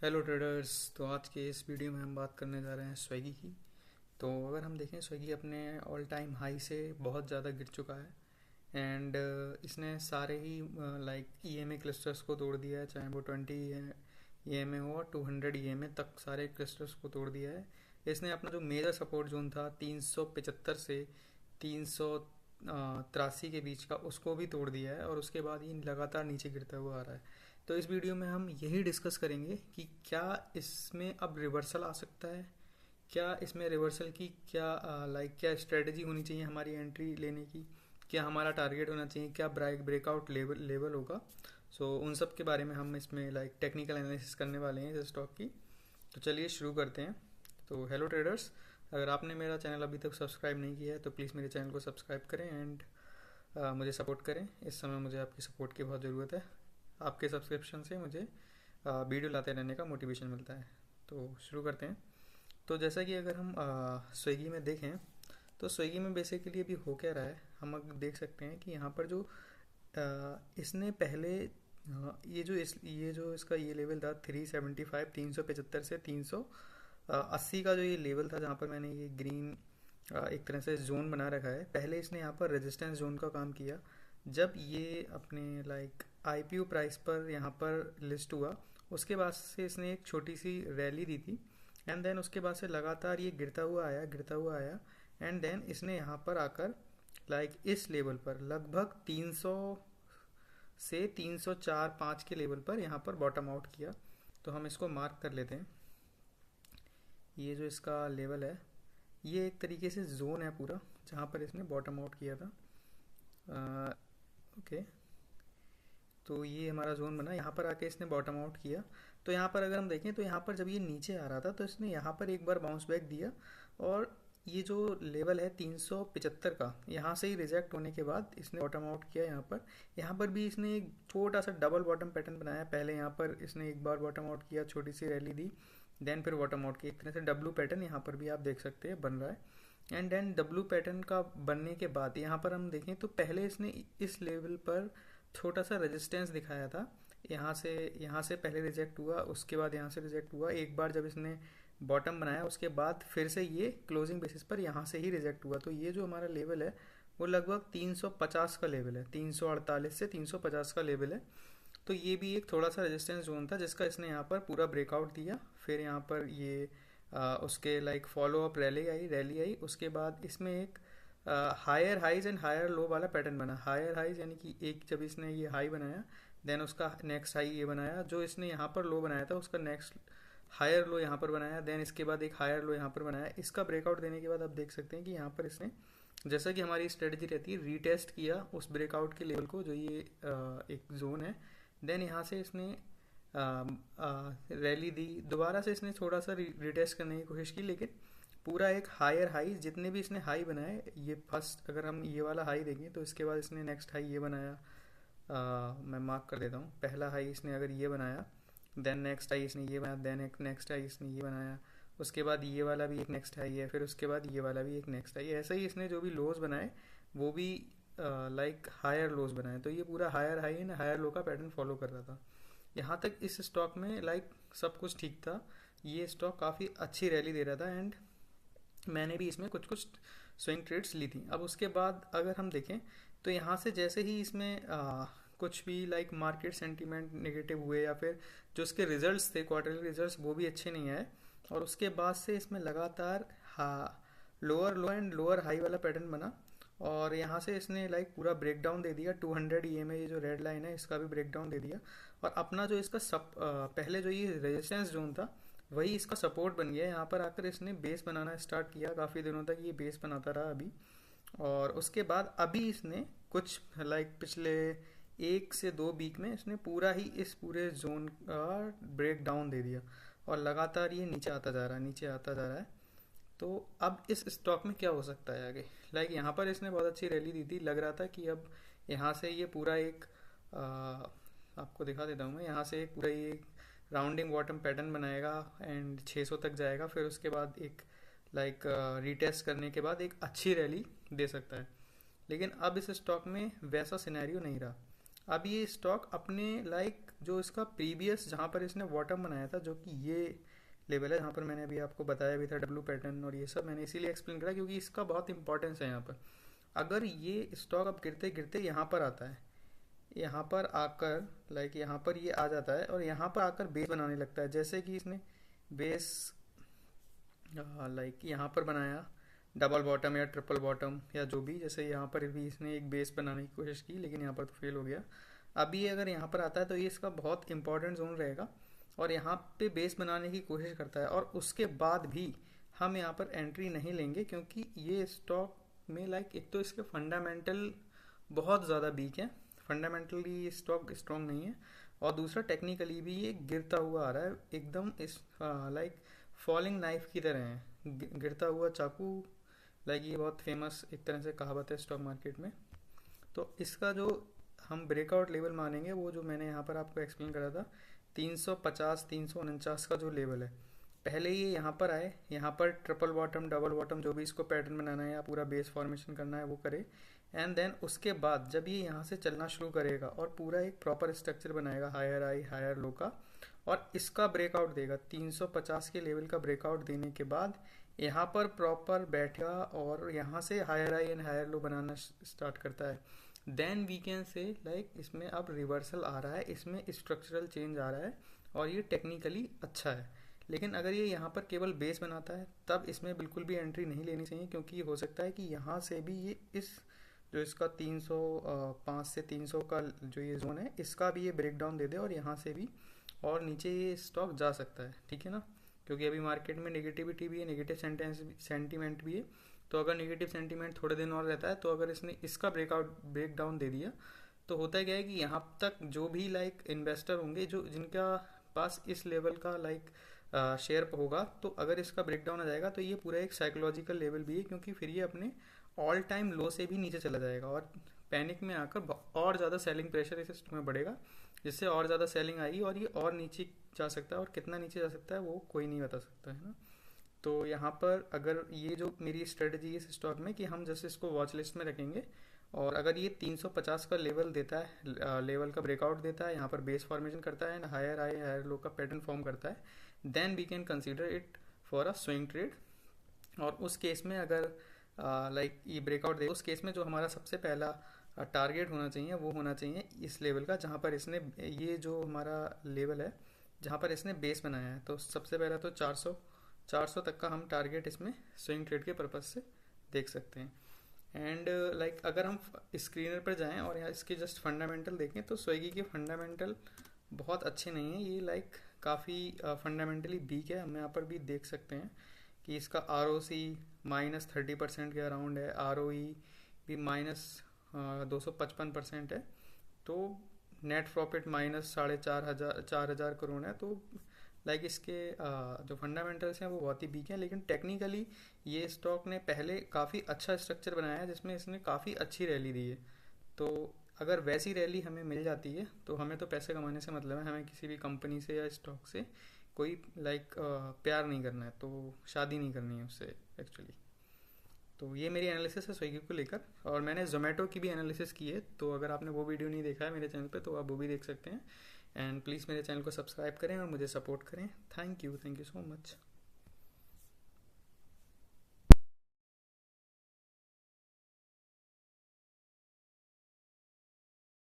Hello traders. तो आज के इस वीडियो में हम बात करने जा रहे हैं स्विगी की। तो अगर हम देखें, स्विगी अपने ऑल टाइम हाई से बहुत ज़्यादा गिर चुका है। एंड इसने सारे ही लाइक ईएमए क्लस्टर्स को तोड़ दिया है, चाहे वो 20 ईएमए हो और 200 ईएमए तक सारे क्लस्टर्स को तोड़ दिया है। इसने अपना जो मेजर सपोर्ट जोन था 375 से 383 के बीच का, उसको भी तोड़ दिया है और उसके बाद ये लगातार नीचे गिरता हुआ आ रहा है। तो इस वीडियो में हम यही डिस्कस करेंगे कि क्या इसमें अब रिवर्सल आ सकता है, क्या इसमें रिवर्सल की क्या स्ट्रेटजी होनी चाहिए हमारी एंट्री लेने की, क्या हमारा टारगेट होना चाहिए, क्या ब्रेकआउट लेवल लेवल होगा। उन सब के बारे में हम इसमें टेक्निकल एनालिसिस करने वाले हैं इस स्टॉक की। तो चलिए शुरू करते हैं। तो हेलो ट्रेडर्स, अगर आपने मेरा चैनल अभी तक सब्सक्राइब नहीं किया है तो प्लीज़ मेरे चैनल को सब्सक्राइब करें एंड मुझे सपोर्ट करें। इस समय मुझे आपकी सपोर्ट की बहुत ज़रूरत है। आपके सब्सक्रिप्शन से मुझे वीडियो लाते रहने का मोटिवेशन मिलता है। तो शुरू करते हैं। तो जैसा कि अगर हम स्विगी में देखें, तो स्विगी में बेसिकली अभी हो क्या रहा है, हम अगर देख सकते हैं कि यहाँ पर जो इसने पहले ये जो इसका ये लेवल था 375, 375 से 380 का जो ये लेवल था, जहाँ पर मैंने ये ग्रीन एक तरह से जोन बना रखा है। पहले इसने यहाँ पर रेजिस्टेंस जोन का काम किया। जब ये अपने आईपीओ प्राइस पर यहाँ पर लिस्ट हुआ, उसके बाद से इसने एक छोटी सी रैली दी थी एंड देन उसके बाद से लगातार ये गिरता हुआ आया एंड देन इसने यहाँ पर आकर इस लेवल पर लगभग 300 से 304-5 के लेवल पर यहाँ पर बॉटम आउट किया। तो हम इसको मार्क कर लेते हैं। ये जो इसका लेवल है, ये एक तरीके से जोन है पूरा, जहाँ पर इसने बॉटम आउट किया था। ओके, तो ये हमारा जोन बना, यहाँ पर आके इसने बॉटम आउट किया। तो यहाँ पर अगर हम देखें तो यहाँ पर जब ये नीचे आ रहा था तो इसने यहाँ पर एक बार बाउंस बैक दिया और ये जो लेवल है 375 का, यहाँ से ही रिजेक्ट होने के बाद इसने बॉटम आउट किया। यहाँ पर भी इसने एक छोटा सा डबल बॉटम पैटर्न बनाया। पहले यहाँ पर इसने एक बार बॉटम आउट किया, छोटी सी रैली दी, देन फिर बॉटम आउट किया। एक तरह से डब्लू पैटर्न यहाँ पर भी आप देख सकते हैं बन रहा है। एंड देन डब्लू पैटर्न का बनने के बाद यहाँ पर हम देखें तो पहले इसने इस लेवल पर छोटा सा रेजिस्टेंस दिखाया था। यहाँ से पहले रिजेक्ट हुआ, उसके बाद यहाँ से रिजेक्ट हुआ। एक बार जब इसने बॉटम बनाया, उसके बाद फिर से ये क्लोजिंग बेसिस पर यहाँ से ही रिजेक्ट हुआ। तो ये जो हमारा लेवल है वो लगभग 350 का लेवल है, 348 से 350 का लेवल है। तो ये भी एक थोड़ा सा रेजिस्टेंस जोन था जिसका इसने यहाँ पर पूरा ब्रेकआउट दिया। फिर यहाँ पर ये उसके फॉलो अप रैली आई। उसके बाद इसमें एक higher highs and higher low वाला पैटर्न बना। हायर हाइज यानी कि एक जब इसने ये हाई बनाया, देन उसका नेक्स्ट हाई ये बनाया, जो इसने यहाँ पर लो बनाया था उसका नेक्स्ट हायर लो यहाँ पर बनाया, देन इसके बाद एक हायर लो यहाँ पर बनाया। इसका ब्रेकआउट देने के बाद आप देख सकते हैं कि यहाँ पर इसने, जैसा कि हमारी स्ट्रेटजी रहती है, रीटेस्ट किया उस ब्रेकआउट के लेवल को, जो ये एक जोन है। देन यहाँ से इसने रैली दी, दोबारा से इसने थोड़ा सा रिटेस्ट करने की कोशिश की, लेकिन पूरा एक हायर हाई, जितने भी इसने हाई बनाए, ये फर्स्ट अगर हम ये वाला हाई देखें तो इसके बाद इसने नेक्स्ट हाई ये बनाया। मैं मार्क कर देता हूँ। पहला हाई इसने अगर ये बनाया, देन नेक्स्ट हाई इसने ये बनाया, देन एक नेक्स्ट हाई इसने ये बनाया, उसके बाद ये वाला भी एक नेक्स्ट हाई है, फिर उसके बाद ये वाला भी एक नेक्स्ट हाई। ऐसा ही इसने जो भी लोज बनाए वो भी हायर लोज बनाए। तो ये पूरा higher high and higher low का पैटर्न फॉलो कर रहा था। यहाँ तक इस स्टॉक में सब कुछ ठीक था। ये स्टॉक काफ़ी अच्छी रैली दे रहा था एंड मैंने भी इसमें कुछ कुछ स्विंग ट्रेड्स ली थी। अब उसके बाद अगर हम देखें तो यहाँ से जैसे ही इसमें कुछ भी मार्केट सेंटीमेंट नेगेटिव हुए या फिर जो इसके रिजल्ट्स थे, क्वार्टरली रिजल्ट्स, वो भी अच्छे नहीं आए और उसके बाद से इसमें लगातार lower low and lower high वाला पैटर्न बना और यहाँ से इसने पूरा ब्रेक डाउन दे दिया। 200 ईएमए ये जो रेड लाइन है इसका भी ब्रेक डाउन दे दिया और अपना जो इसका पहले जो ये रेजिस्टेंस जोन था वही इसका सपोर्ट बन गया। यहाँ पर आकर इसने बेस बनाना स्टार्ट किया। काफ़ी दिनों तक ये बेस बनाता रहा अभी, और उसके बाद अभी इसने कुछ पिछले 1 से 2 वीक में इसने पूरा ही इस पूरे जोन का ब्रेक डाउन दे दिया और लगातार ये नीचे आता जा रहा है। तो अब इस स्टॉक में क्या हो सकता है आगे? यहाँ पर इसने बहुत अच्छी रैली दी थी, लग रहा था कि अब यहाँ से ये पूरा एक आपको दिखा देता हूँ मैं। यहाँ से एक पूरा ये राउंडिंग बॉटम पैटर्न बनाएगा एंड 600 तक जाएगा, फिर उसके बाद एक रीटेस्ट करने के बाद एक अच्छी रैली दे सकता है। लेकिन अब इस स्टॉक में वैसा सिनेरियो नहीं रहा। अब ये स्टॉक अपने लाइक जो इसका प्रीवियस जहाँ पर इसने बॉटम बनाया था, जो कि ये लेवल है जहाँ पर मैंने अभी आपको बताया भी था डब्लू पैटर्न, और ये सब मैंने इसीलिए एक्सप्लेन करा क्योंकि इसका बहुत इंपॉर्टेंस है यहाँ पर। अगर ये स्टॉक अब गिरते गिरते यहाँ पर आता है, यहाँ पर आकर लाइक यहाँ पर ये आ जाता है और यहाँ पर आकर बेस बनाने लगता है, जैसे कि इसने बेस लाइक यहाँ पर बनाया डबल बॉटम या ट्रिपल बॉटम या जो भी, जैसे यहाँ पर भी इसने एक बेस बनाने की कोशिश की लेकिन यहाँ पर तो फेल हो गया। अभी अगर यहाँ पर आता है तो ये इसका बहुत इंपॉर्टेंट जोन रहेगा और यहाँ पे बेस बनाने की कोशिश करता है, और उसके बाद भी हम यहाँ पर एंट्री नहीं लेंगे क्योंकि ये स्टॉक में लाइक एक तो इसके फंडामेंटल बहुत ज़्यादा वीक है, फंडामेंटली ये स्टॉक स्ट्रॉन्ग नहीं है, और दूसरा टेक्निकली भी ये गिरता हुआ आ रहा है एकदम इस लाइक फॉलिंग नाइफ की तरह है, गिरता हुआ चाकू। लाइक ये बहुत फेमस एक तरह से कहावत है स्टॉक मार्केट में। तो इसका जो हम ब्रेकआउट लेवल मानेंगे वो जो मैंने यहाँ पर आपको एक्सप्लेन करा था 350 349 का जो लेवल है, पहले ये यहाँ पर आए, यहाँ पर ट्रिपल बॉटम डबल बॉटम जो भी इसको पैटर्न बनाना है या पूरा बेस फॉर्मेशन करना है वो करे, एंड देन उसके बाद जब ये यहाँ से चलना शुरू करेगा और पूरा एक प्रॉपर स्ट्रक्चर बनाएगा हायर हाई हायर लो का, और इसका ब्रेकआउट देगा 350 के लेवल का ब्रेकआउट देने के बाद यहाँ पर प्रॉपर बैठेगा और यहाँ से higher high and higher low बनाना स्टार्ट करता है, then we can say like इसमें अब रिवर्सल आ रहा है, इसमें स्ट्रक्चरल चेंज आ रहा है और ये टेक्निकली अच्छा है। लेकिन अगर ये यहाँ पर केवल बेस बनाता है तब इसमें बिल्कुल भी एंट्री नहीं लेनी चाहिए, क्योंकि हो सकता है कि यहाँ से भी ये इस जो इसका 305 से 300 का जो ये जोन है इसका भी ये ब्रेक डाउन दे दे और यहाँ से भी और नीचे ये स्टॉक जा सकता है, ठीक है ना। क्योंकि अभी मार्केट में नेगेटिविटी भी है, नेगेटिव सेंटीमेंट भी है, तो अगर नेगेटिव सेंटीमेंट थोड़े दिन और रहता है तो अगर इसने इसका ब्रेक डाउन दे दिया तो होता क्या है कि यहाँ तक जो भी लाइक इन्वेस्टर होंगे जो जिनका पास इस लेवल का लाइक शेयर होगा, तो अगर इसका ब्रेक डाउन आ जाएगा तो ये पूरा एक साइकोलॉजिकल लेवल भी है, क्योंकि फिर ये अपने ऑल टाइम लो से भी नीचे चला जाएगा और पैनिक में आकर और ज़्यादा सेलिंग प्रेशर इस स्टॉक में बढ़ेगा, जिससे और ज़्यादा सेलिंग आएगी और ये और नीचे जा सकता है, और कितना नीचे जा सकता है वो कोई नहीं बता सकता है ना। तो यहाँ पर अगर ये जो मेरी स्ट्रेटजी है इस स्टॉक में कि हम जैसे इसको वॉच लिस्ट में रखेंगे, और अगर ये 350 का लेवल देता है, लेवल का ब्रेकआउट देता है, यहाँ पर बेस फॉर्मेशन करता है and higher high higher low का पैटर्न फॉर्म करता है, then we can consider it for a swing trade. और उस केस में अगर लाइक ये ब्रेकआउट दे, उस केस में जो हमारा सबसे पहला टारगेट होना चाहिए वो होना चाहिए इस लेवल का, जहाँ पर इसने ये जो हमारा लेवल है जहाँ पर इसने बेस बनाया है, तो सबसे पहला तो 400 तक का हम टारगेट इसमें स्विंग ट्रेड के पर्पज से देख सकते हैं। एंड लाइक अगर हम स्क्रीनर पर जाएं और यहाँ इसके जस्ट फंडामेंटल देखें तो स्विगी के फंडामेंटल बहुत अच्छे नहीं है, ये लाइक काफ़ी फंडामेंटली वीक है। हम यहाँ पर भी देख सकते हैं कि इसका ROC -30% के अराउंड है, ROE भी -255% है, तो नेट प्रॉफिट -4,500 करोड़ है। तो लाइक इसके जो फंडामेंटल्स हैं वो बहुत ही वीक हैं, लेकिन टेक्निकली ये स्टॉक ने पहले काफ़ी अच्छा स्ट्रक्चर बनाया है जिसमें इसने काफ़ी अच्छी रैली दी है। तो अगर वैसी रैली हमें मिल जाती है तो हमें तो पैसे कमाने से मतलब है, हमें किसी भी कंपनी से या स्टॉक से कोई लाइक प्यार नहीं करना है, तो शादी नहीं करनी है उससे एक्चुअली। तो ये मेरी एनालिसिस है स्विगी को लेकर, और मैंने जोमेटो की भी एनालिसिस की है, तो अगर आपने वो वीडियो नहीं देखा है मेरे चैनल पे तो आप वो भी देख सकते हैं। एंड प्लीज़ मेरे चैनल को सब्सक्राइब करें और मुझे सपोर्ट करें। Thank you so much.